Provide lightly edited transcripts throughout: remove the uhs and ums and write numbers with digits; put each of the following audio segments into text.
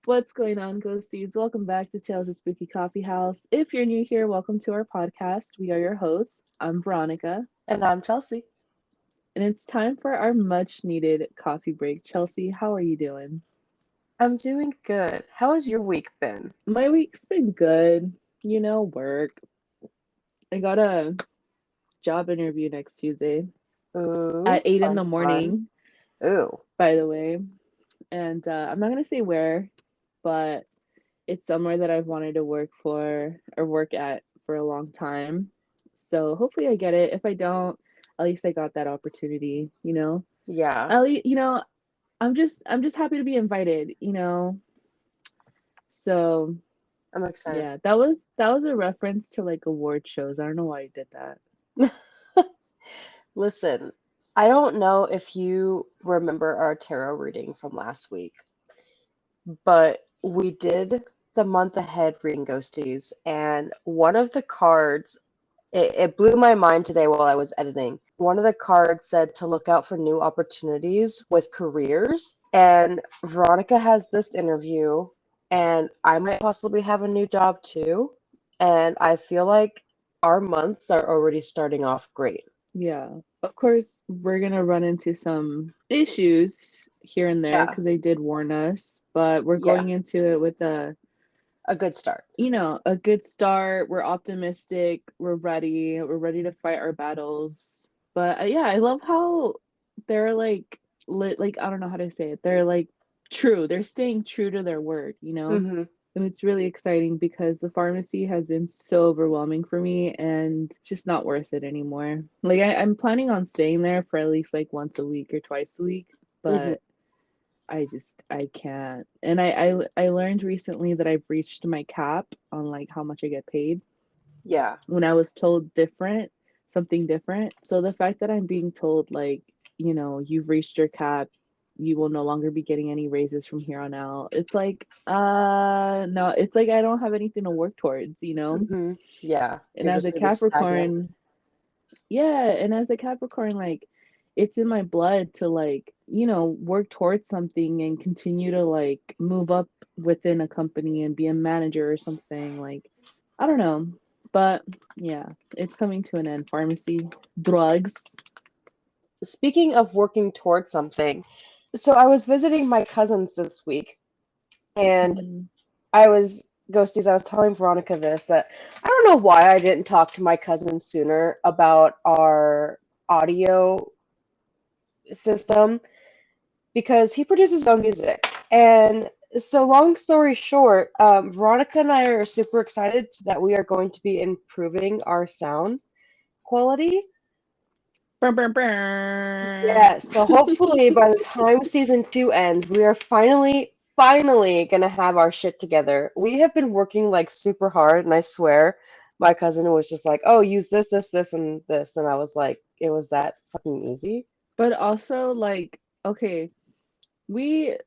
What's going on, ghosties? Welcome back to Tales of Spooky Coffee House. If you're new here, welcome to our podcast. We are your hosts. I'm Veronica, And I'm Chelsea. and it's time for our much needed coffee break. Chelsea, how are you doing? I'm doing good. How has your week been? My week's been good. Work. I got a job interview next Tuesday Ooh, at 8 in fun, the fun. morning, Ooh, by the way. And I'm not going to say where, but it's somewhere that I've wanted to work for or work at for a long time. So hopefully I get it. If I don't, at least I got that opportunity. yeah, At least, I'm just happy to be invited. So I'm excited. yeah, that was a reference to like award shows. I don't know why I did that. Listen, I don't know if you remember our tarot reading from last week, but we did the month ahead reading ghosties, and one of the cards, it blew my mind today while I was editing. One of the cards said to look out for new opportunities with careers. And Veronica has this interview, and I might possibly have a new job too. And I feel like our months are already starting off great. Yeah. Of course, we're gonna run into some issues here and there Yeah, because they did warn us, but we're yeah, going into it with a good start. a good start. We're optimistic. We're ready. We're ready to fight our battles. But yeah, I love how they're like I don't know how to say it. They're like true. They're staying true to their word. Hmm. And it's really exciting because the pharmacy has been so overwhelming for me and just not worth it anymore. Like I'm planning on staying there for at least like once a week or twice a week, Hmm. but I can't. And I learned recently that I've reached my cap on like how much I get paid Yeah. when I was told something different. So the fact that I'm being told like, you've reached your cap, you will no longer be getting any raises from here on out. It's like no, it's like I don't have anything to work towards. Hmm. Yeah. And You're as just a gonna be stagnant. Capricorn, yeah, and as a Capricorn, like it's in my blood to work towards something and continue to like move up within a company and be a manager or something. Like, I don't know. But yeah, it's coming to an end. Pharmacy, drugs. Speaking of working towards something, so I was visiting my cousins this week, and Mhm. Ghosties, I was telling Veronica this, that I don't know why I didn't talk to my cousin sooner about our audio system, because he produces his own music. And so, long story short, Veronica and I are super excited that we are going to be improving our sound quality. Brr, brr, brr. Yeah, so hopefully by the time season 2 ends, we are finally gonna have our shit together. We have been working like super hard, and I swear my cousin was just like, "Oh, use this, and this," and I was like, "It was that fucking easy." But also, like, okay. We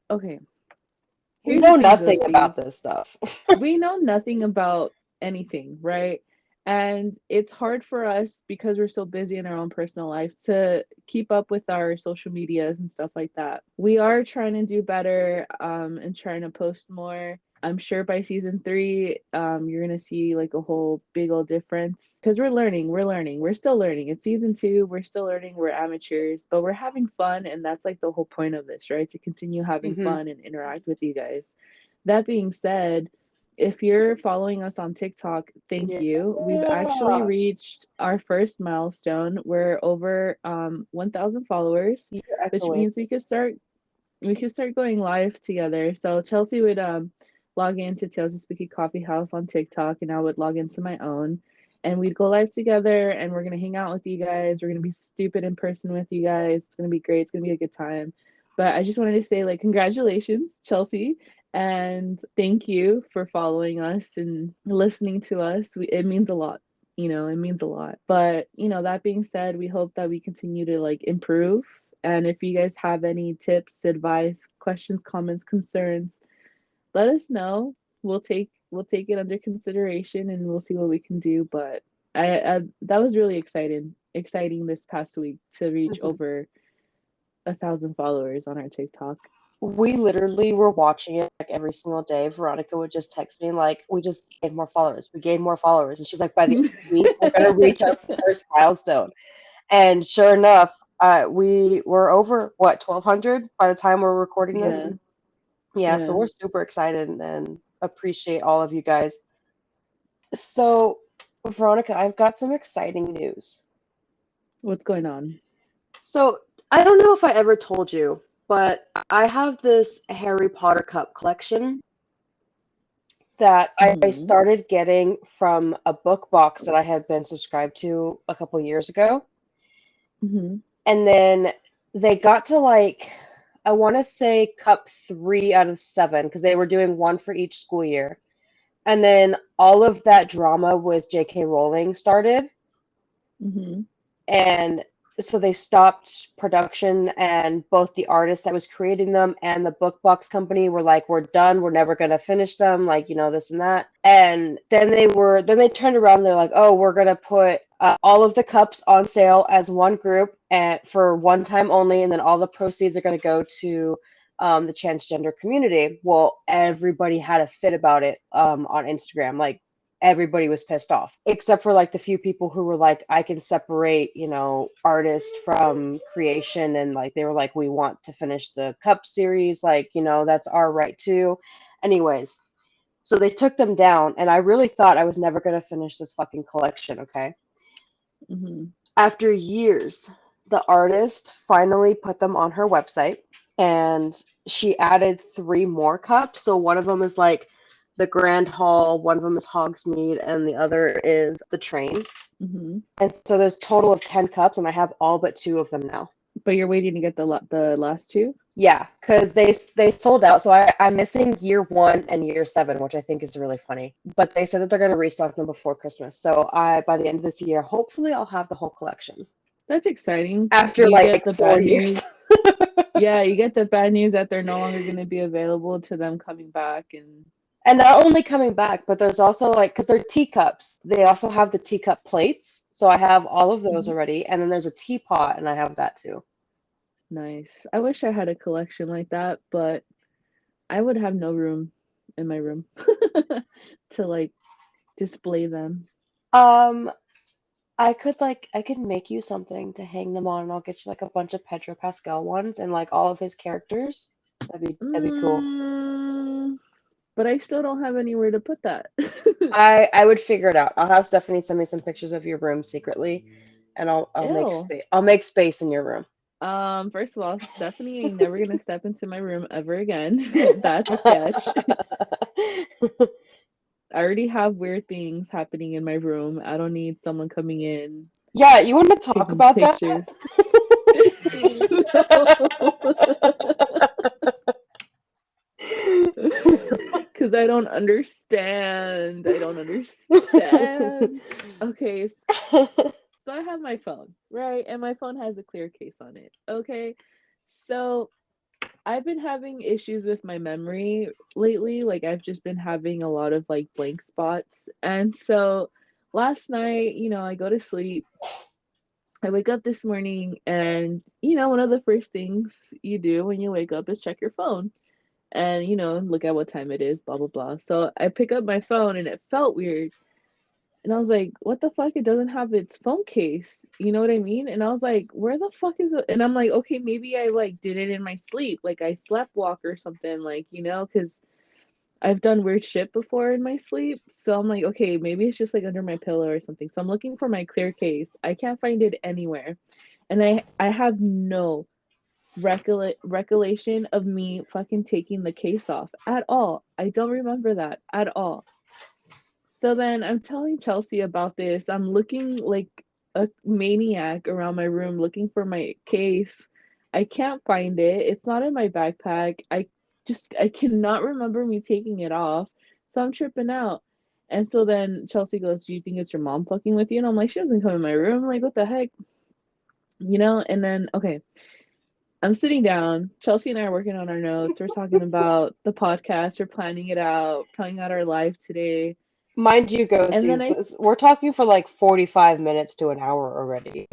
Here's the know thing, nothing about ghosties. this stuff. We know nothing about anything, right? And it's hard for us because we're so busy in our own personal lives to keep up with our social medias and stuff like that. We are trying to do better and trying to post more. I'm sure by season 3, you're gonna see like a whole big old difference because we're still learning. It's season 2, we're still learning, we're amateurs, but we're having fun, and that's like the whole point of this, right? To continue having Hmm. fun and interact with you guys. That being said, if you're following us on TikTok, thank Yeah, you. We've actually reached our first milestone. We're over 1,000 followers, you're which echoing. means we could start going live together. So Chelsea would log into Tales of Spooky Coffee House on TikTok, and I would log into my own. And we'd go live together, and we're gonna hang out with you guys. We're gonna be stupid in person with you guys. It's gonna be great. It's gonna be a good time. But I just wanted to say, like, congratulations, Chelsea, and thank you for following us and listening to us. It means a lot. It means a lot. But, that being said, we hope that we continue to like improve. And if you guys have any tips, advice, questions, comments, concerns, let us know. We'll take it under consideration and we'll see what we can do. But I that was really exciting this past week to reach Mhm. over 1,000 followers on our TikTok. we literally were watching it like every single day. Veronica would just text me like, "We just gained more followers. We gained more followers," and she's like, "By the end of the week, we're gonna reach our first milestone." And sure enough, we were over what 1,200 by the time we're recording this. Yeah, Yeah, so yeah. we're super excited and appreciate all of you guys. So, Veronica, I've got some exciting news. What's going on? So, I don't know if I ever told you, but I have this Harry Potter cup collection that I Mhm. started getting from a book box that I had been subscribed to a couple years ago. Mhm. And then they got to like, I want to say cup 3 out of 7 because they were doing one for each school year. And then all of that drama with J.K. Rowling started. Mhm. And so they stopped production, and both the artist that was creating them and the book box company were like, we're done, we're never going to finish them, like, this and that. And then they turned around and they're like, oh, we're going to put all of the cups on sale as one group and for one time only, and then all the proceeds are going to go to the transgender community. Well, everybody had a fit about it on Instagram. Like, everybody was pissed off except for like the few people who were like, I can separate artist from creation, and like they were like, we want to finish the cup series, like that's our right too. Anyways, so they took them down, and I really thought I was never going to finish this fucking collection. Okay, Mhm. after years, the artist finally put them on her website, and she added 3 more cups. So one of them is like the Grand Hall, one of them is Hogsmeade, and the other is the train. Mhm. And so there's a total of 10 cups, and I have all but 2 of them now. But you're waiting to get the last two? Yeah, because they sold out. So I'm missing year 1 and year 7, which I think is really funny. But they said that they're going to restock them before Christmas. So by the end of this year, hopefully I'll have the whole collection. That's exciting. After You get like the 4 years. yeah, you get the bad news that they're no longer going to be available to them coming back and And not only coming back, but there's also like, because they're teacups, they also have the teacup plates. So I have all of those Mhm. already. And then there's a teapot, and I have that too. Nice. I wish I had a collection like that, but I would have no room in my room to like display them. Um, I could make you something to hang them on, and I'll get you like a bunch of Pedro Pascal ones and like all of his characters. That'd be cool. Mm, but I still don't have anywhere to put that. I would figure it out. I'll have Stephanie send me some pictures of your room secretly, and I'll make Ew. space. I'll make space in your room. First of all, Stephanie ain't never gonna step into my room ever again. That's sketch. I already have weird things happening in my room. I don't need someone coming in Yeah, you want to talk taking about that? pictures. No. Because I don't understand. I don't understand. Okay, so I have my phone, right? And my phone has a clear case on it. Okay. So I've been having issues with my memory lately. Like I've just been having a lot of like blank spots. And so last night, I go to sleep. I wake up this morning and one of the first things you do when you wake up is check your phone and look at what time it is, blah blah blah. So I pick up my phone and it felt weird. And I was like, what the fuck? It doesn't have its phone case. You know what I mean? And I was like, where the fuck is it? And I'm like, okay, maybe I like did it in my sleep. Like I slept walk or something, like, because I've done weird shit before in my sleep. So I'm like, okay, maybe it's just like under my pillow or something. So I'm looking for my clear case. I can't find it anywhere. And I have no recollection of me fucking taking the case off at all. I don't remember that at all. So then I'm telling Chelsea about this. I'm looking like a maniac around my room looking for my case. I can't find it. It's not in my backpack. I cannot remember me taking it off. So I'm tripping out. And so then Chelsea goes, "Do you think it's your mom fucking with you?" And I'm like, "She doesn't come in my room." I'm like, what the heck? And then okay, I'm sitting down. Chelsea and I are working on our notes. We're talking about the podcast. We're planning it out, planning out our life today. Mind you, And then ghosties, we're talking for like 45 minutes to an hour already.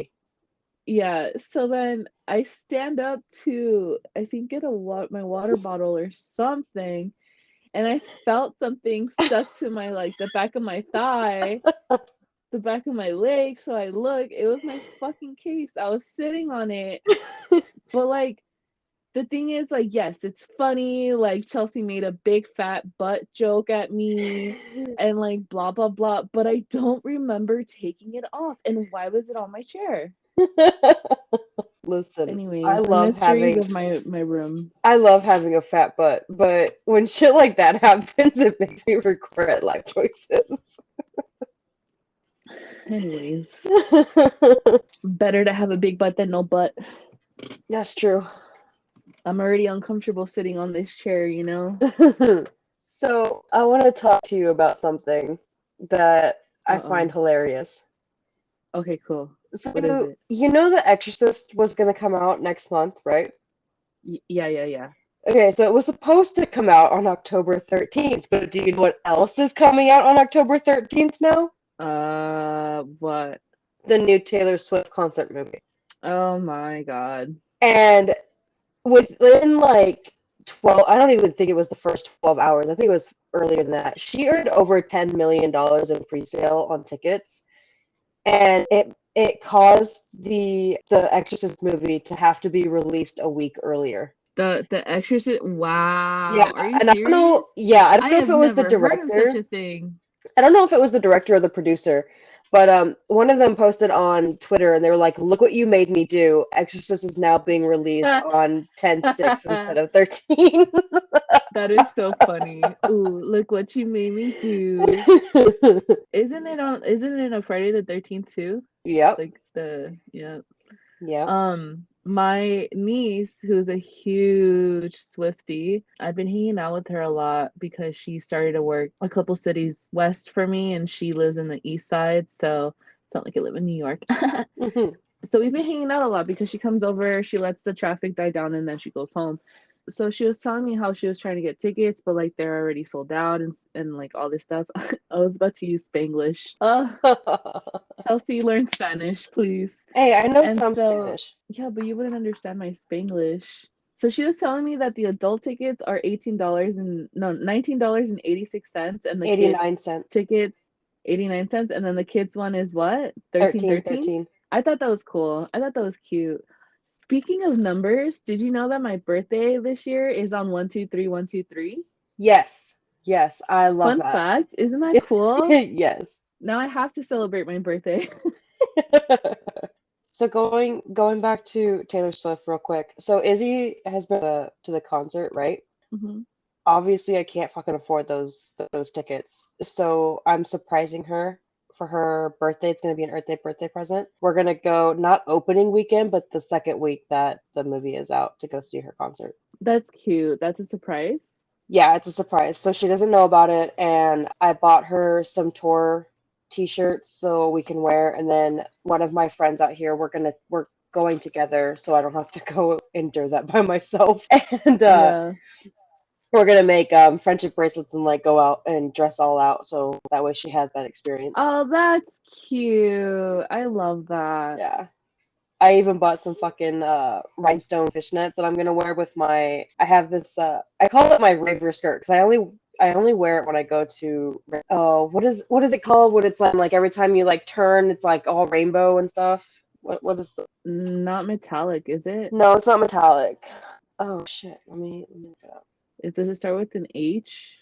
yeah, so then I stand up to, I think, get my water bottle or something, and I felt something stuck to my, like, the back of my thigh, the back of my leg. So I look, it was my fucking case. I was sitting on it, but like the thing is, like, yes, it's funny. Like, Chelsea made a big fat butt joke at me and like blah blah blah, but I don't remember taking it off. And why was it on my chair? Listen, Anyways, the mysteries of my room. I love having a fat butt, but when shit like that happens, it makes me regret life choices. Anyways, better to have a big butt than no butt. That's true. I'm already uncomfortable sitting on this chair, you know? So, I want to talk to you about something that I find Uh-oh. hilarious. Okay, cool. What is So, it? you know, The Exorcist was going to come out next month, right? Yeah, yeah, yeah. Okay, so it was supposed to come out on October 13th, but do you know what else is coming out on October 13th now? What? The new Taylor Swift concert movie. Oh my God. And within like 12, I don't even think it was the first 12 hours. I think it was earlier than that. She earned over $10 million in pre-sale on tickets, and it caused the Exorcist movie to have to be released a week earlier. The Exorcist. Yeah, Wow. Are you and I don't know, serious? yeah, I don't I know if have it was the never heard of such director. a thing. I don't know if it was the director or the producer, but one of them posted on Twitter and they were like, "Look what you made me do. Exorcist is now being released on 10/6 instead of 13." That is so funny. Ooh, look what you made me do. Isn't it a Friday the 13th too? Yep. Like yeah. Yep. My niece, who's a huge Swiftie, I've been hanging out with her a lot because she started to work a couple cities west for me and she lives in the east side, so it's not like I live in New York. Mhm. So we've been hanging out a lot because she comes over, she lets the traffic die down, and then she goes home. So she was telling me how she was trying to get tickets, but like they're already sold out and like all this stuff. I was about to use Spanglish. Chelsea, learn Spanish, please. Hey, I know And some so, Spanish. yeah, but you wouldn't understand my Spanglish. So she was telling me that the adult tickets are $18 and no, $19.86, and the kids 89 cents. tickets 89 cents, and then the kids one is what? 13 13, 13. 13. I thought that was cool. I thought that was cute. Speaking of numbers, did you know that my birthday this year is on 123 123? Yes. Yes, I love Fun that. fact, isn't that cool? Yes. Now I have to celebrate my birthday. So going back to Taylor Swift real quick. So Izzy has been to the concert, right? Mhm. Obviously, I can't fucking afford those tickets. So I'm surprising her for her birthday. It's gonna be an Earth Day birthday present. We're gonna go not opening weekend, but the second week that the movie is out to go see her concert. That's cute. That's a surprise. Yeah, it's a surprise. So she doesn't know about it, and I bought her some tour t-shirts so we can wear. And then one of my friends out here, we're going together, so I don't have to go endure that by myself. And Yeah. we're gonna make friendship bracelets and like go out and dress all out, so that way she has that experience. Oh, that's cute. I love that. Yeah. I even bought some fucking rhinestone fishnets that I'm gonna wear with my. I have this. I call it my raver skirt because I only wear it when I go to. Oh, what is it called? When it's like every time you like turn, it's like all rainbow and stuff. What is the? Not metallic, is it? No, it's not metallic. Oh shit! Let me look it up. Does it start with an H?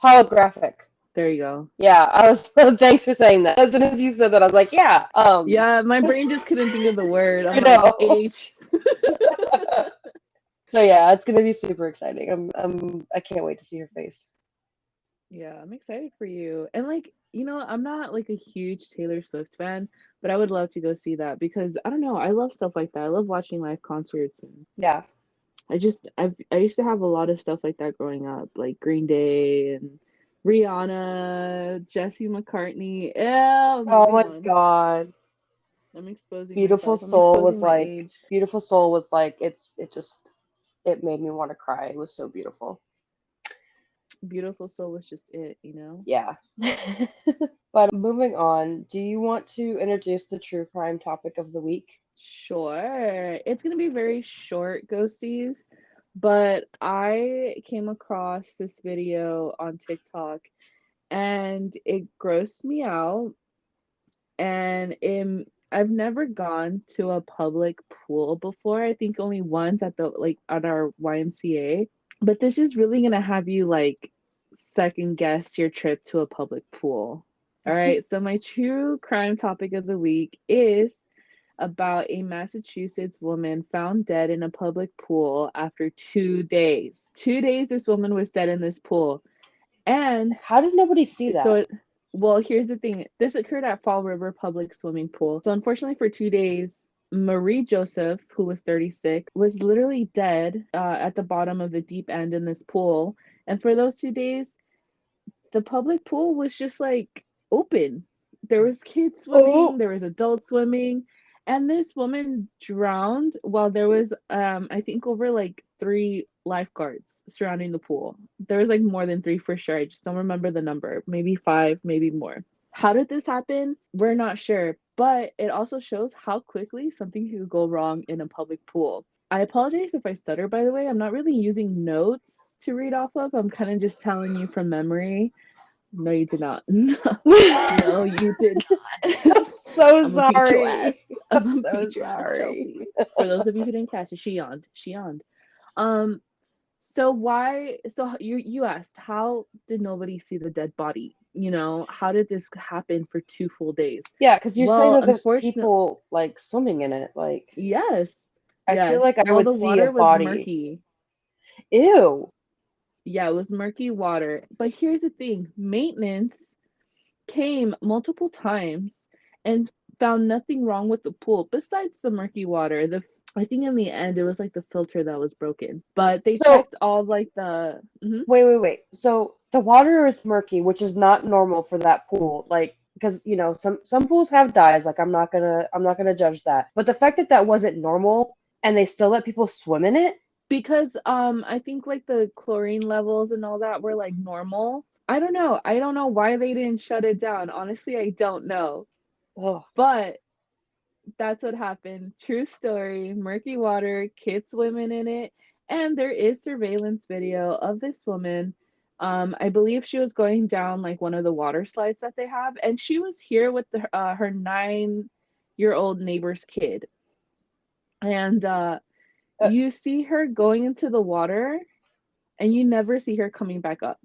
Holographic. There you go. Yeah, I was. Thanks for saying that. As soon as you said that, I was like, yeah. Yeah, my brain just couldn't think of the word. I I'm like, know. H. So yeah, it's gonna be super exciting. I can't wait to see her face. Yeah, I'm excited for you. And like, I'm not like a huge Taylor Swift fan, but I would love to go see that because I don't know, I love stuff like that. I love watching live concerts and Yeah. I used to have a lot of stuff like that growing up, like Green Day and Rihanna, Jesse McCartney. Yeah, Oh moving my on. God. I'm exposing myself. I'm Was exposing my like age. Beautiful Soul was like it just it made me want to cry. It was so beautiful. Beautiful Soul was just it. Yeah. But moving on, do you want to introduce the true crime topic of the week? Sure. It's gonna be very short, ghosties, but I came across this video on TikTok and it grossed me out. And I've never gone to a public pool before. I think only once at the like at our YMCA. But this is really gonna have you like second guess your trip to a public pool. All right. So my true crime topic of the week is about a Massachusetts woman found dead in a public pool after 2 days. 2 days this woman was dead in this pool. And How did nobody see so that? well, here's the thing. This occurred at Fall River Public Swimming Pool. So unfortunately for 2 days, Marie Joseph, who was 36, was literally dead at the bottom of the deep end in this pool. And for those 2 days, the public pool was just like open. There was kids swimming, Oh, there was adults swimming, and this woman drowned while there was I think over like 3 lifeguards surrounding the pool. There was like more than 3 for sure. I just don't remember the number. Maybe 5, maybe more. How did this happen? We're not sure, but it also shows how quickly something could go wrong in a public pool. I apologize if I stutter, by the way. I'm not really using notes to read off of. I'm kind of just telling you from memory. No, you did not. No, you did not. I'm so I'm gonna beat your ass. sorry. I'm I'm gonna so beat your ass, sorry. Chelsea. For those of you who didn't catch it, she yawned. She yawned. Um, so why? So you asked, how did nobody see the dead body? You know, how did this happen for 2 full days? Yeah, because you're saying Well, that there's unfortunately, people like swimming in it. Like, yes, I feel yes. like I Well, would the see a water was body. murky. Ew. Yeah, it was murky water. But here's the thing: maintenance came multiple times and found nothing wrong with the pool besides the murky water. The I think in the end it was like the filter that was broken. But they So, checked all like the mhm. wait. So the water is murky, which is not normal for that pool. Like, because some pools have dyes. Like, I'm not gonna judge that. But the fact that that wasn't normal and they still let people swim in it. Because I think like the chlorine levels and all that were like normal. I don't know. I don't know why they didn't shut it down. Honestly, I don't know. Oh, But that's what happened. True story. Murky water, kids swimming in it, and there is surveillance video of this woman. I believe she was going down like one of the water slides that they have, and she was here with her 9-year-old neighbor's kid. And uh, you see her going into the water, and you never see her coming back up.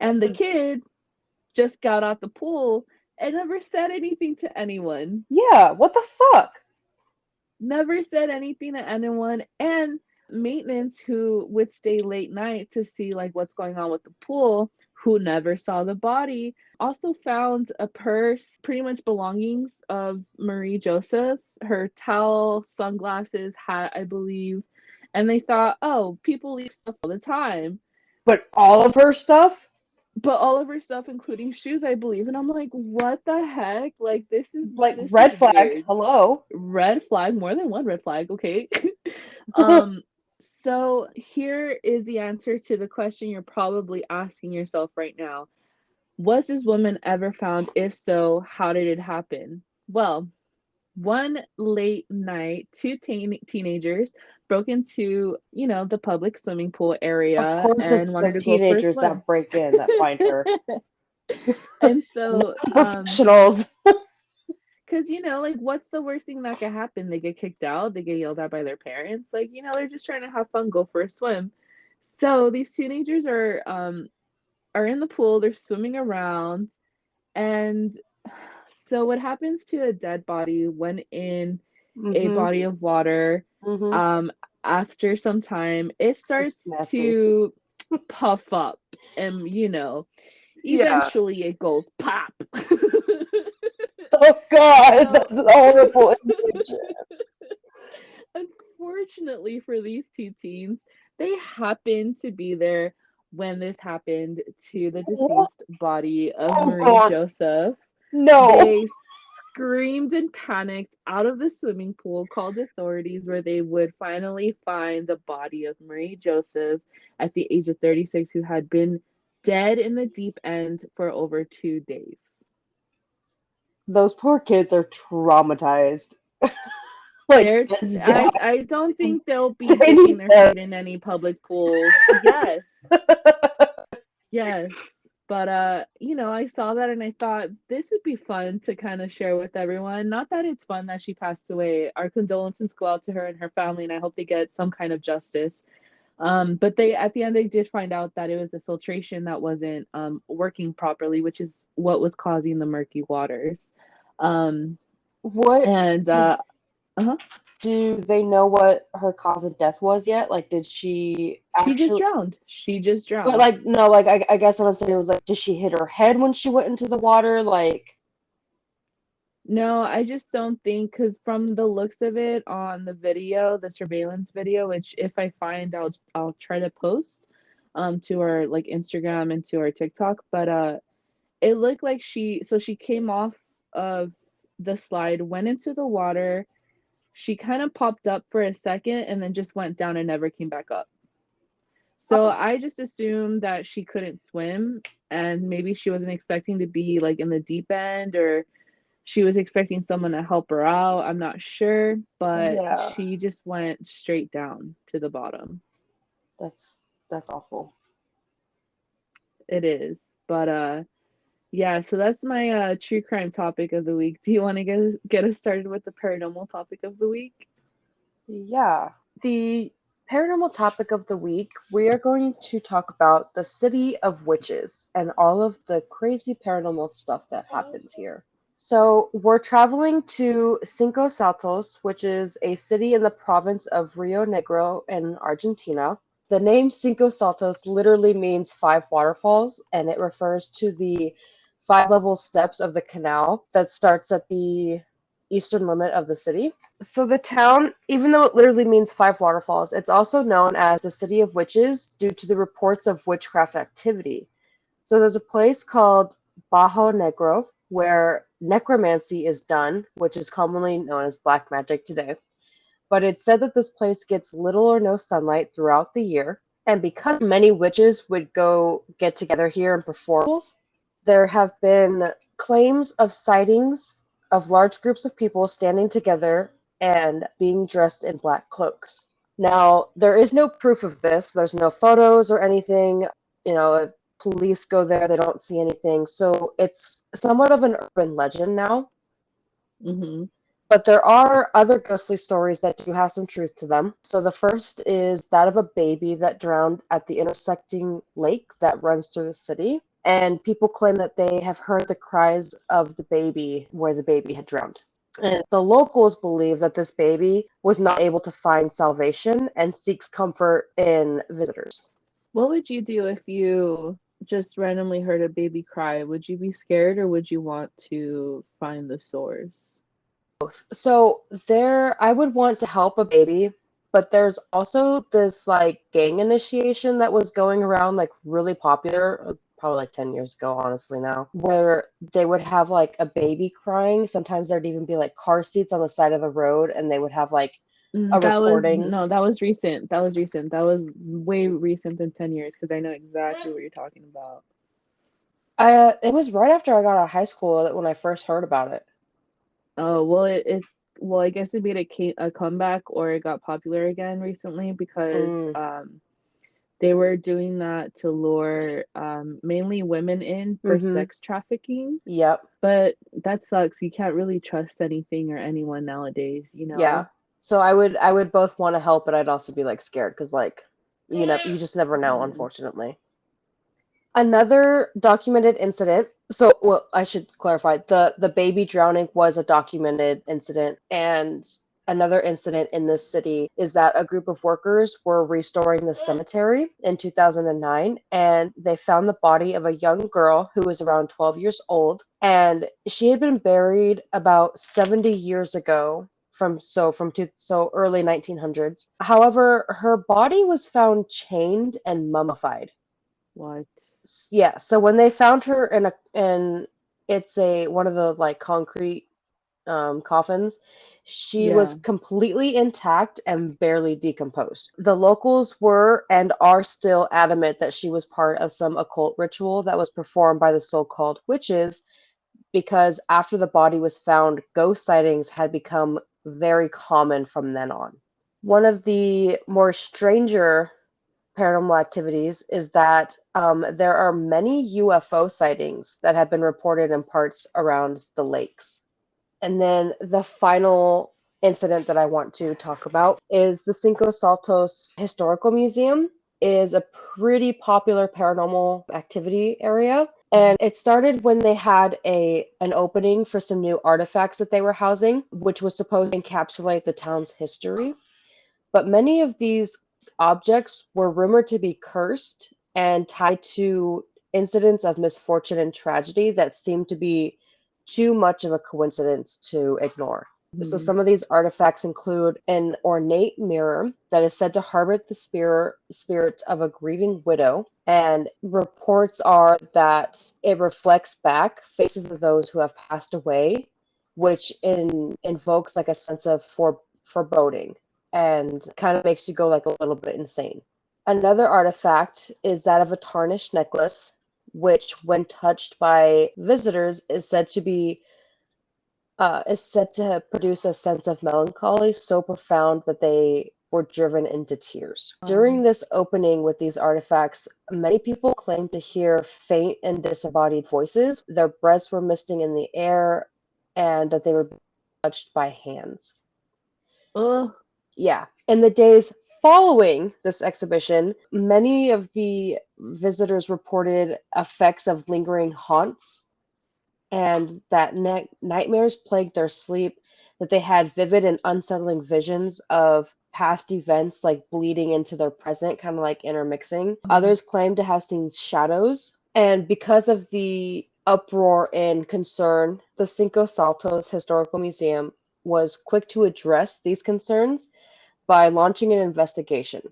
And the so kid just got out the pool and never said anything to anyone. yeah. What the fuck? Never said anything to anyone. And maintenance, who would stay late night to see like what's going on with the pool, who never saw the body, also found a purse, pretty much belongings of Marie Joseph, her towel, sunglasses, hat, I believe. And they thought, oh, people leave stuff all the time. But all of her stuff? But all of her stuff, including shoes, I believe. And I'm like, what the heck? Like Like, this is red flag. weird. Hello. Red flag, more than one red flag, okay? um so here is the answer to the question you're probably asking yourself right now. Was this woman ever found? If so, how did it happen? Well, one late night, two teenagers broke into, the public swimming pool Of area course, and it's the wanted to go for a teenagers swim. that break in that find her. And Not so, the professionals. because, like, what's the worst thing that could happen? They get kicked out, they get yelled at by their parents. Like, they're just trying to have fun, go for a swim. So these teenagers are in the pool, they're swimming around, and so what happens to a dead body when in a Mm-hmm. body of water, Mm-hmm. um, after some time, it It's starts nasty. to puff up and, Yeah. eventually it goes pop. Oh God, Now, that's a horrible image. unfortunately for these two teens, they happened to be there when this happened to the deceased body of Oh Marie God, Joseph. no. They screamed and panicked out of the swimming pool, called authorities, where they would finally find the body of Marie Joseph at the age of 36, who had been dead in the deep end for over 2 days. Those poor kids are traumatized. Like They're hands down. I don't think they'll be dipping Danny's their there. feet in any public pools. Yes. Yes. But I saw that and I thought this would be fun to kind of share with everyone. Not that it's fun that she passed away. Our condolences go out to her and her family, and I hope they get some kind of justice. But they at the end they did find out that it was a filtration that wasn't working properly, which is what was causing the murky waters. Um, What and uh-huh. do they know what her cause of death was yet? Like, did she She just actually? drowned. She just But drowned. like, no, like I guess what I'm saying was like, did she hit her head when she went into the water? Like, No, I just don't think because from the looks of it on the video, the surveillance video, which if I find I'll try to post to our like Instagram and to our TikTok, but it looked like she came off of the slide, went into the water, she kind of popped up for a second and then just went down and never came back up. So oh I just assumed that she couldn't swim and maybe she wasn't expecting to be like in the deep end or she was expecting someone to help her out. I'm not sure, but yeah, she just went straight down to the bottom. that's awful. It is. But yeah, so that's my true crime topic of the week. Do you want to get us started with the paranormal topic of the week? Yeah. The paranormal topic of the week, we are going to talk about the city of witches and all of the crazy paranormal stuff that happens here. So, we're traveling to Cinco Saltos, which is a city in the province of Rio Negro in Argentina. The name Cinco Saltos literally means five waterfalls, and it refers to the five level steps of the canal that starts at the eastern limit of the city. So the town, even though it literally means five waterfalls, it's also known as the City of Witches due to the reports of witchcraft activity. So there's a place called Bajo Negro where necromancy is done, which is commonly known as black magic today. But it's said that this place gets little or no sunlight throughout the year. And because many witches would go get together here and perform, there have been claims of sightings of large groups of people standing together and being dressed in black cloaks. Now, there is no proof of this. There's no photos or anything. If police go there, they don't see anything. So it's somewhat of an urban legend now. Mm-hmm. But there are other ghostly stories that do have some truth to them. So the first is that of a baby that drowned at the intersecting lake that runs through the city. And people claim that they have heard the cries of the baby where the baby had drowned. And the locals believe that this baby was not able to find salvation and seeks comfort in visitors. What would you do if you just randomly heard a baby cry? Would you be scared or would you want to find the source? So I would want to help a baby, but there's also this like gang initiation that was going around like really popular. It was probably like 10 years ago, honestly now, where they would have like a baby crying. Sometimes there'd even be like car seats on the side of the road and they would have like a That was recording. no, that was recent. That was recent. That was way recent than 10 years because I know exactly what you're talking about. It was right after I got out of high school when I first heard about it. Oh, well, well, I guess it made a comeback or it got popular again recently because Mm, they were doing that to lure mainly women in for mm-hmm. sex trafficking. Yep. But that sucks. You can't really trust anything or anyone nowadays, you Yeah. know? So I would both want to help, but I'd also be like scared because like you just never know, Mm. unfortunately. Another documented incident. So, well, I should clarify. The baby drowning was a documented incident, and another incident in this city is that a group of workers were restoring the cemetery in 2009, and they found the body of a young girl who was around 12 years old, and she had been buried about 70 years ago from early 1900s. However, her body was found chained and mummified. What? Yeah, so when they found her in it's a one of the like concrete coffins, she was Yeah. completely intact and barely decomposed. The locals were and are still adamant that she was part of some occult ritual that was performed by the so-called witches because after the body was found, ghost sightings had become very common from then on. One of the more stranger paranormal activities is that there are many UFO sightings that have been reported in parts around the lakes. And then the final incident that I want to talk about is the Cinco Saltos Historical Museum is a pretty popular paranormal activity area. Mhm. And it started when they had an opening for some new artifacts that they were housing, which was supposed to encapsulate the town's history. But many of these objects were rumored to be cursed and tied to incidents of misfortune and tragedy that seemed to be too much of a coincidence to ignore. So, Mhm. some of these artifacts include an ornate mirror that is said to harbor the spirit of a grieving widow, and reports are that it reflects back faces of those who have passed away, which invokes like a sense of foreboding and kind of makes you go like a little bit insane. Another artifact is that of a tarnished necklace, which, when touched by visitors, is said to produce a sense of melancholy so profound that they were driven into tears. During Um, this opening with these artifacts, many people claimed to hear faint and disembodied voices. Their breaths were misting in the air, and that they were touched by hands. ugh. Yeah. In the days following this exhibition, many of the visitors reported effects of lingering haunts and that nightmares plagued their sleep, that they had vivid and unsettling visions of past events like bleeding into their present, kind of like intermixing. Mhm. Others claimed to have seen shadows. And because of the uproar and concern, the Cinco Saltos Historical Museum was quick to address these concerns by launching an investigation.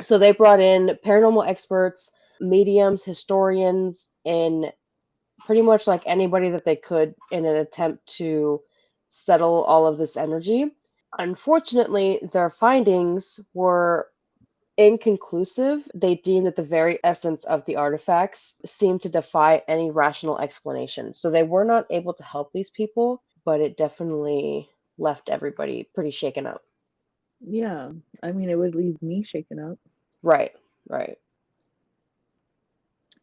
So they brought in paranormal experts, mediums, historians, and pretty much like anybody that they could in an attempt to settle all of this energy. Unfortunately, their findings were inconclusive. They deemed that the very essence of the artifacts seemed to defy any rational explanation. So they were not able to help these people, but it definitely left everybody pretty shaken up. Yeah. I mean, it would leave me shaken up. Right, right.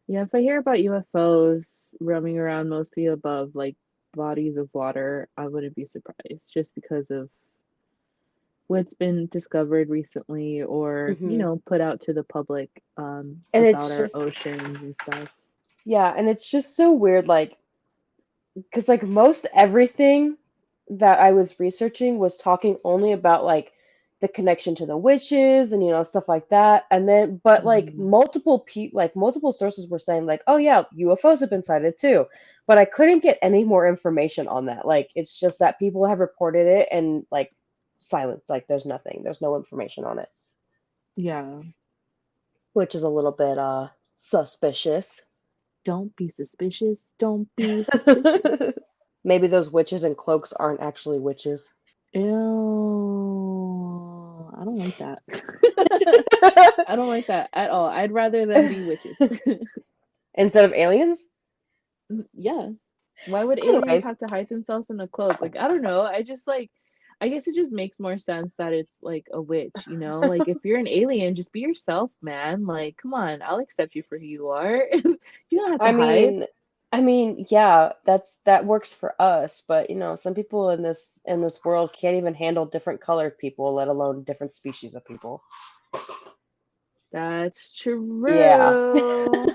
Yeah, if I hear about UFOs roaming around mostly above like bodies of water, I wouldn't be surprised just because of what's been discovered recently or, Hmm. put out to the public And about it's our just, oceans and stuff. yeah, and it's just so weird, like, because like most everything that I was researching was talking only about like the connection to the witches and stuff like that. And then but like Mhm. multiple sources were saying like, "Oh yeah, UFOs have been sighted too." But I couldn't get any more information on that. Like it's just that people have reported it and like silence, like there's nothing. There's no information on it, Yeah. which is a little bit suspicious. Don't be suspicious. Don't be suspicious. Maybe those witches in cloaks aren't actually witches. Ew. I don't like that. I don't like that at all. I'd rather them be witches. Instead of aliens? Yeah. Why would aliens Anyways, have to hide themselves in a cloak? Like, I don't know. I just like, I guess it just makes more sense that it's like a witch, you know? Like, if you're an alien, just be yourself, man. Like, come on, I'll accept you for who you are. You don't have to I hide. mean, yeah, that works for us, but some people in this world can't even handle different colored people, let alone different species of people. That's Yeah. true.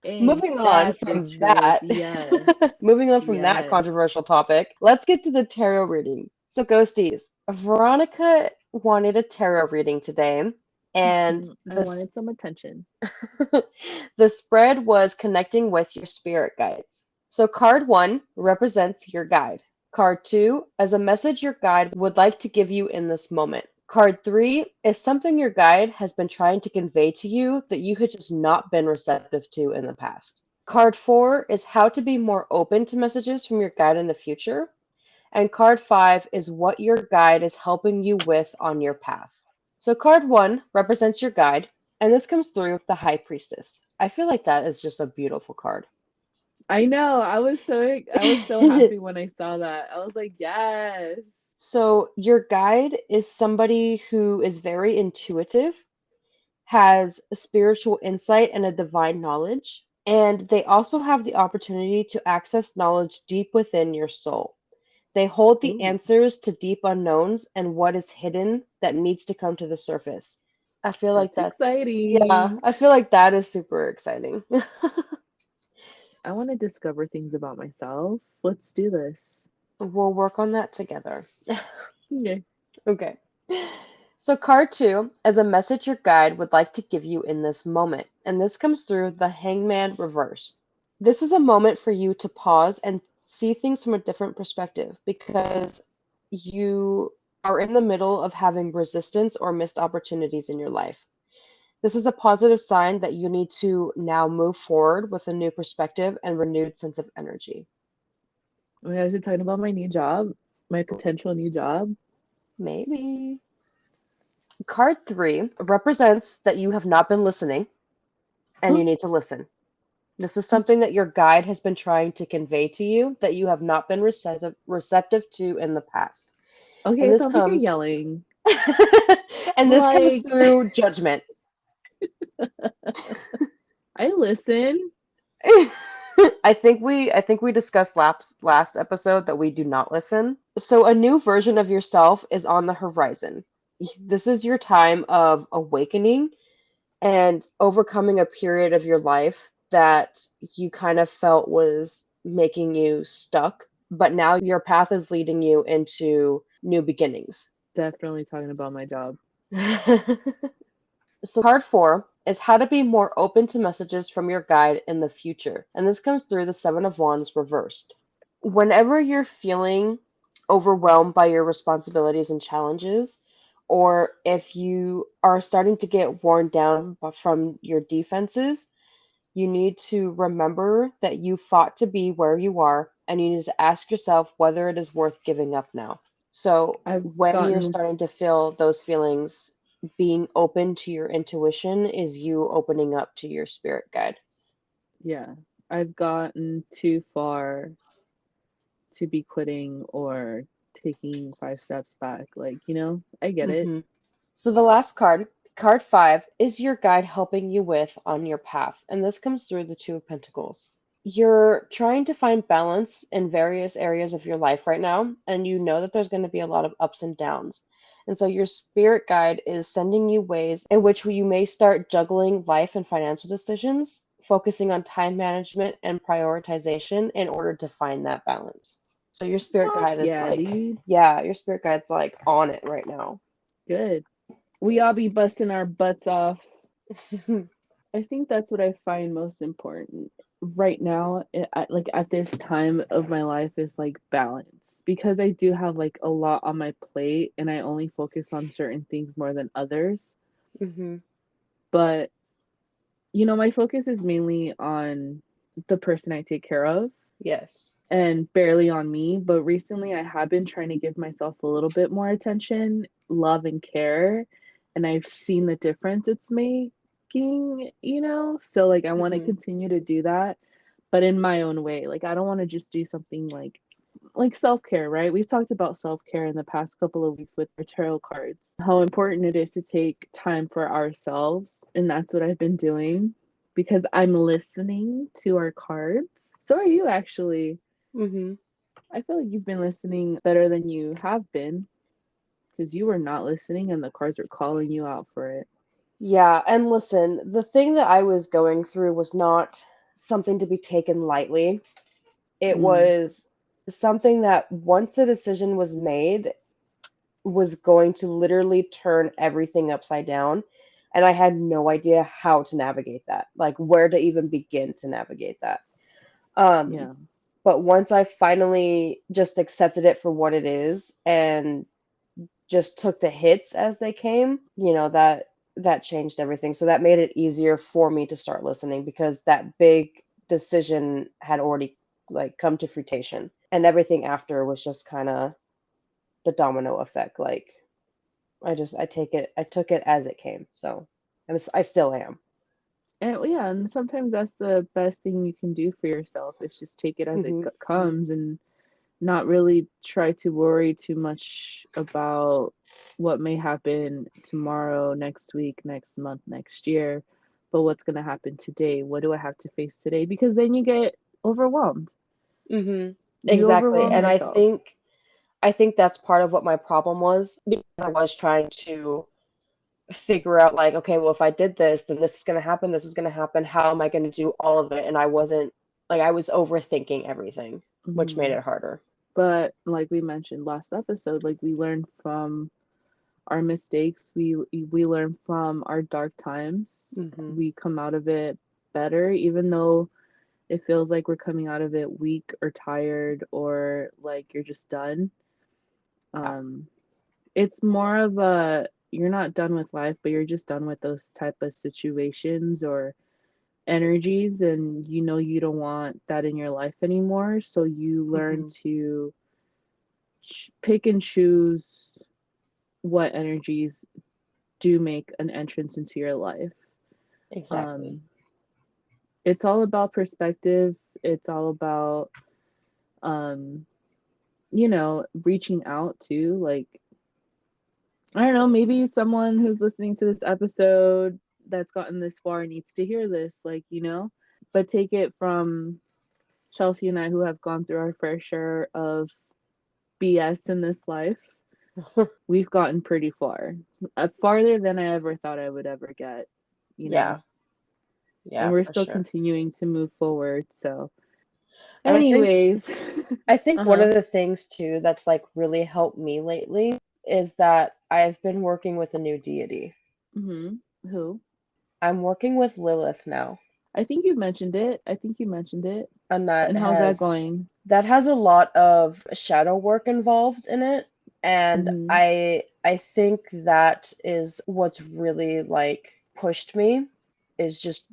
Ain't Moving on that the from truth? that, Yes. moving on from that Yes. controversial topic, let's get to the tarot reading. So, ghosties, Veronica wanted a tarot reading today, and I wanted some attention. the spread was connecting with your spirit guides. So, card one represents your guide. Card two is a message your guide would like to give you in this moment. Card three is something your guide has been trying to convey to you that you had just not been receptive to in the past. Card four is how to be more open to messages from your guide in the future. And card five is what your guide is helping you with on your path. So, card one represents your guide, and this comes through the High Priestess. I feel like that is just a beautiful card. I know. I was so happy when I saw that. I was like, yes. So, your guide is somebody who is very intuitive, has a spiritual insight and a divine knowledge, and they also have the opportunity to access knowledge deep within your soul. They hold the Ooh, answers to deep unknowns and what is hidden that needs to come to the surface. I feel like that's that's, yeah, exciting. I feel like that is super exciting. I want to discover things about myself. Let's do this. We'll work on that together. Okay. Okay. So, card two is a message your guide would like to give you in this moment, and this comes through the Hangman reverse. This is a moment for you to pause and see things from a different perspective because you are in the middle of having resistance or missed opportunities in your life. This is a positive sign that you need to now move forward with a new perspective and renewed sense of energy. Oh my God, is it talking about my new job? My potential new job? Maybe. Card three represents that you have not been listening and Huh? you need to listen. This is something that your guide has been trying to convey to you that you have not been receptive to in the past. Okay, And it this sounds like you're comes yelling. and this comes Like, through judgment. I listen. I think we discussed last episode that we do not listen. So a new version of yourself is on the horizon. This is your time of awakening and overcoming a period of your life that you kind of felt was making you stuck, but now your path is leading you into new beginnings. Definitely talking about my job. So, card four is how to be more open to messages from your guide in the future. And this comes through the Seven of Wands reversed. Whenever you're feeling overwhelmed by your responsibilities and challenges, or if you are starting to get worn down from your defenses, you need to remember that you fought to be where you are, and you need to ask yourself whether it is worth giving up now. So, I've when you're gotten, starting to feel those feelings, being open to your intuition is you opening up to your spirit guide. yeah, I've gotten too far to be quitting or taking 5 steps back. Like, I get it. hmm So, the last card, card five, is your guide helping you with on your path. And this comes through the Two of Pentacles. You're trying to find balance in various areas of your life right now, and you know that there's going to be a lot of ups and downs. And so your spirit guide is sending you ways in which you may start juggling life and financial decisions, focusing on time management and prioritization in order to find that balance. So your spirit Fuck guide is yeah, like, dude. yeah, your spirit guide's like on it right now. Good. We all be busting our butts off. I think that's what I find most important right now, like at this time of my life, is like balance. Because I do have like a lot on my plate and I only focus on certain things more than others. hmm But, my focus is mainly on the person I take care of Yes. and barely on me. But recently, I have been trying to give myself a little bit more attention, love, and care. And I've seen the difference it's making. So, like, I want to hmm continue to do that, but in my own way. Like, I don't want to just do something like self-care, right? We've talked about self-care in the past couple of weeks with our tarot cards, how important it is to take time for ourselves, and that's what I've been doing because I'm listening to our cards. So are you actually. hmm I feel like you've been listening better than you have been because you were not listening and the cards were calling you out for it. Yeah, and listen, the thing that I was going through was not something to be taken lightly. It Mm, was something that once a decision was made was going to literally turn everything upside down. And I had no idea how to navigate that, like where to even begin to navigate that. Um, yeah. but once I finally just accepted it for what it is and just took the hits as they came, that changed everything. So that made it easier for me to start listening because that big decision had already like come to fruition, and everything after was just kind of the domino effect. Like I took it as it came. So I still am. yeah, and sometimes that's the best thing you can do for yourself is just take it as it Hmm. comes and not really try to worry too much about what may happen tomorrow, next week, next month, next year, but what's going to happen today? What do I have to face today? Because then you get overwhelmed. Hmm. You Exactly. overwhelm And yourself. I think that's part of what my problem was because I was trying to figure out like, okay, well, if I did this, then this is going to happen, this is going to happen. How am I going to do all of it? And I wasn't like I was overthinking everything, which made Hmm. it harder. But like we mentioned last episode, like we learn from our mistakes, we learn from our dark times. Hmm. We come out of it better, even though it feels like we're coming out of it weak or tired or like you're just done. Yeah. Um, it's more of a you're not done with life, but you're just done with those type of situations or energies, and you know you don't want that in your life anymore. So you learn Hmm. to pick and choose what energies do make an entrance into your life. Exactly. Um, it's all about perspective. It's all about um, reaching out to like I don't know, maybe someone who's listening to this episode that's gotten this far needs to hear this, like, but take it from Chelsea and I who have gone through our fair share of BS in this life. We've gotten pretty far, farther than I ever thought I would ever get, you Yeah. know, and Yeah, we're for still sure. continuing to move forward. So, And anyways, I think uh one huh. of the things too that's like really helped me lately is that I've been working with a new deity. Who? I'm working with Lilith now, I think you mentioned it. I think you mentioned it. and And how's that going? that has a lot of shadow work involved in it, and Mm-hmm. I think that is what's really like pushed me is just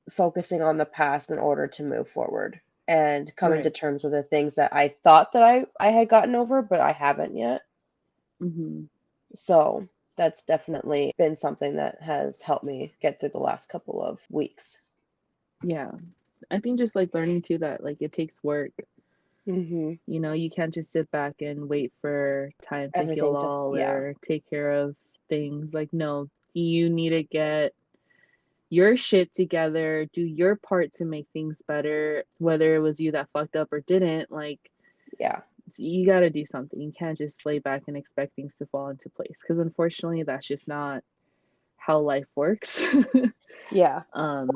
focusing on the past in order to move forward and coming to Right. terms with the things that I thought that I had gotten over, but I haven't yet. Mm-hmm. So that's definitely been something that has helped me get through the last couple of weeks. Yeah. I think just like learning too that like it takes work. Hmm. You can't just sit back and wait for time to heal Everything to, all yeah, or take care of things. Like, no, you need to get your shit together, do your part to make things better, whether it was you that fucked up or didn't. Like, yeah, you got to do something. You can't just lay back and expect things to fall into place because unfortunately, that's just not how life works. yeah. Well, um,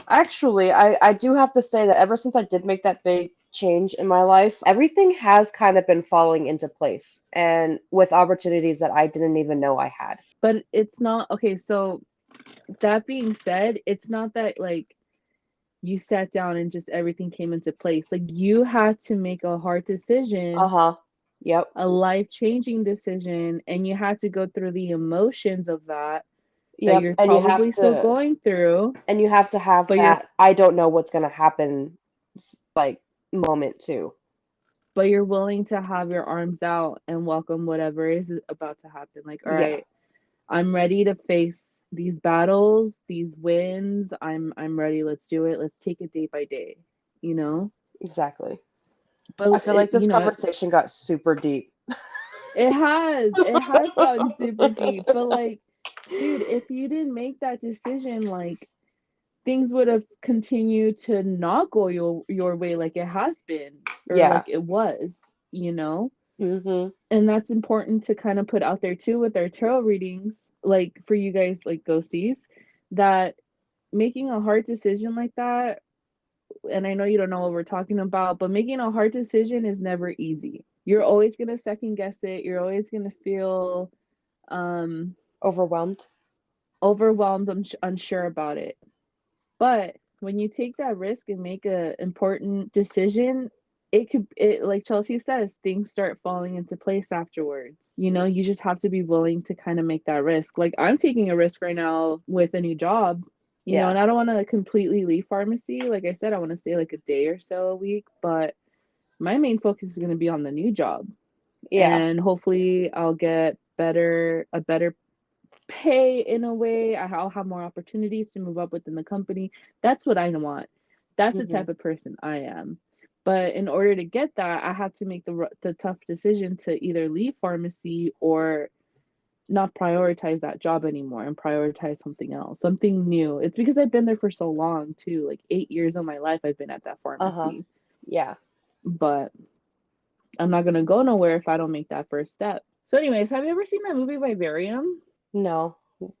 actually, I do have to say that ever since I did make that big change in my life, everything has kind of been falling into place and with opportunities that I didn't even know I had. but it's not okay. So, that being said, it's not that like you sat down and just everything came into place. Like you had to make a hard decision, Uh-huh. Yep. a life-changing decision, and you had to go through the emotions of that Yep. you're probably still going through, And you have to have but you're that I don't know what's going to happen like moment too. willing to have your arms out and welcome whatever is about to happen. Like, all Yeah, right, I'm ready to face these battles, these wins. I'm ready. Let's do it. Let's take it day by day, you know? exactly. I But feel like this you know, conversation got super deep. it has gotten super deep, but like, dude, if you didn't make that decision, like things would have continued to not go your way like it has been or Yeah. like it was. Hmm. And that's important to kind of put out there too with our tarot readings, like for you guys like ghosties, that making a hard decision like that, and I know you don't know what we're talking about, but making a hard decision is never easy. You're always going to second guess it. You're always going to feel um Overwhelmed. overwhelmed, unsure about it. But when you take that risk and make a important decision, like Chelsea says, things start falling into place afterwards. You just have to be willing to kind of make that risk. Like I'm taking a risk right now with a new job, Yeah. and I don't want to completely leave pharmacy. Like I said, I want to stay like a day or so a week, but my main focus is going to be on the new job. Yeah. And hopefully I'll get a better pay in a way. I'll have more opportunities to move up within the company. That's what I want. That's the Hmm. type of person I am. But in order to get that, I had to make the tough decision to either leave pharmacy or not prioritize that job anymore and prioritize something else, something new. It's because I've been there for so long too. Like 8 years of my life I've been at that Uh-huh. pharmacy. Yeah. But I'm not gonna go nowhere if I don't make that first step. So anyways, have you ever seen that movie Vivarium? No.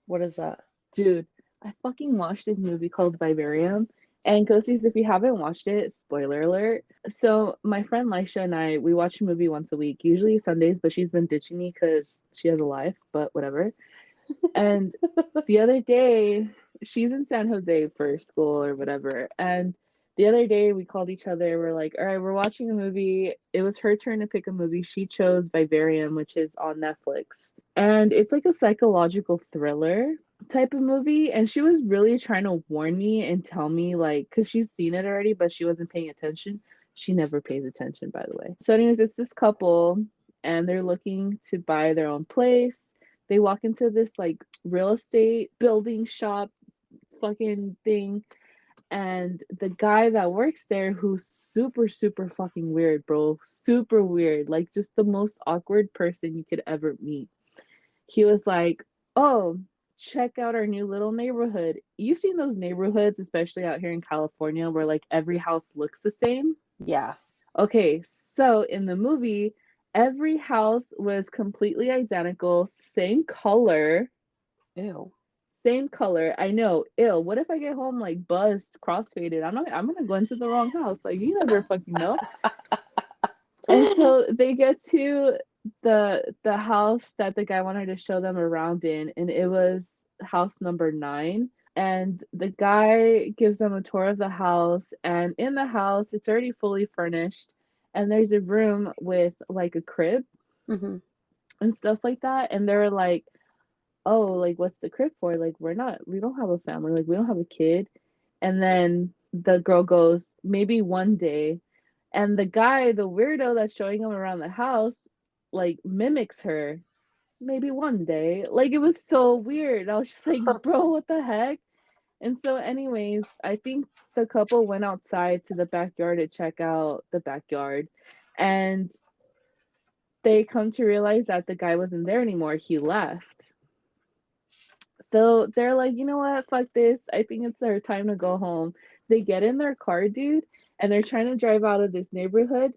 What is that? Dude, I fucking watched this movie called Vivarium. And ghosties, if you haven't watched it, spoiler alert. So my friend Lisha and I, we watch a movie once a week, usually Sundays, but she's been ditching me because she has a life, but whatever. And the other day, she's in San Jose for school or whatever. And the other day, we called each other. We're like, all right, we're watching a movie. It was her turn to pick a movie. She chose Vivarium, which is on Netflix. And it's like a psychological thriller type of movie. And she was really trying to warn me and tell me, like, because she's seen it already, but she wasn't paying attention. She never pays attention, by the way. So, anyways, it's this couple, and they're looking to buy their own place. They walk into this like real estate building shop fucking thing, and the guy that works there, who's super fucking weird, bro, super weird, like just the most awkward person you could ever meet. He was like, oh, check out our new little neighborhood. You've seen those neighborhoods, especially out here in California, where like every house looks the same. Yeah. Okay, so in the movie, every house was completely identical, same color. Ew. Same color. I know. Ill. What if I get home like buzzed, crossfaded? I'm gonna go into the wrong house. Like you never fucking know. And so they get to the house that the guy wanted to show them around in, and it was house number 9. And the guy gives them a tour of the house, and in the house it's already fully furnished, and there's a room with like a crib Hmm. and stuff like that. And they were like, oh, like what's the crib for? Like we don't have a family, like we don't have a kid. And then the girl goes, maybe one day. And the guy, the weirdo that's showing him around the house, like mimics her, maybe one day. Like it was so weird. I was just like, bro, what the heck? And so, anyways, I think the couple went outside to the backyard to check out the backyard. And they come to realize that the guy wasn't there anymore. He left. So they're like, you know what? Fuck this. I think it's their time to go home. They get in their car, dude, and they're trying to drive out of this neighborhood.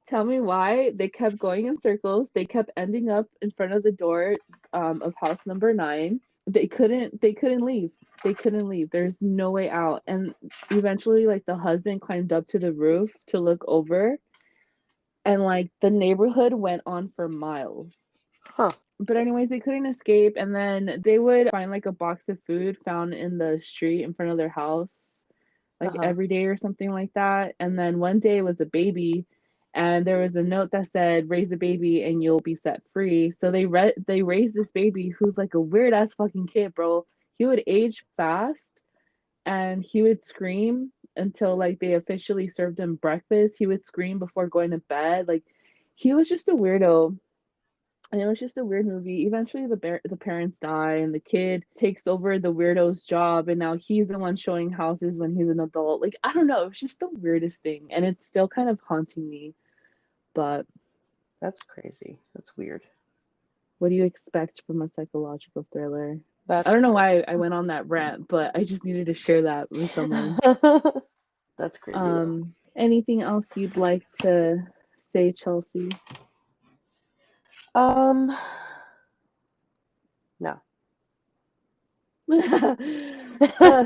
Tell me why. They kept going in circles. They kept ending up in front of the door of house number 9. They couldn't leave. They couldn't leave. There's no way out. And eventually, like the husband climbed up to the roof to look over, and like the neighborhood went on for miles. Huh. But anyways, they couldn't escape, and then they would find like a box of food found in the street in front of their house like Uh-huh. every day or something like that. And then one day it was a baby, and there was a note that said raise the baby and you'll be set free. So they raised this baby who's like a weird ass fucking kid, bro. He would age fast, and he would scream until like they officially served him breakfast. He would scream before going to bed. Like he was just a weirdo, and it was just a weird movie. Eventually, the parents die, and the kid takes over the weirdo's job, and now he's the one showing houses when he's an adult. Like I don't know, it's just the weirdest thing, and it's still kind of haunting me. But That's crazy. That's weird. what do you expect from a psychological thriller? I That's don't know crazy. why I went on that rant, but I just needed to share that with someone. That's crazy though. Anything else you'd like to say, Chelsea? Um, no. uh,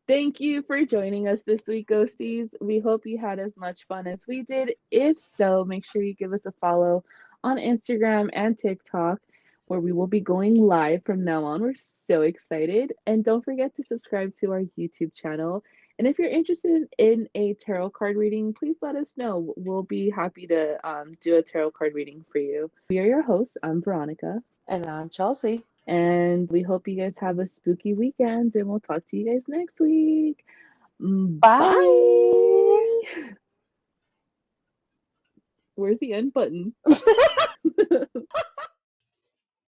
Thank you for joining us this week, Ghosties. We hope you had as much fun as we did. If so, make sure you give us a follow on Instagram and TikTok, where we will be going live from now on. We're so excited. And don't forget to subscribe to our YouTube channel. And if you're interested in a tarot card reading, please let us know. We'll be happy to do a tarot card reading for you. We are your hosts. I'm Veronica. And I'm Chelsea. And we hope you guys have a spooky weekend. And we'll talk to you guys next week. Bye. Bye. Where's the end button?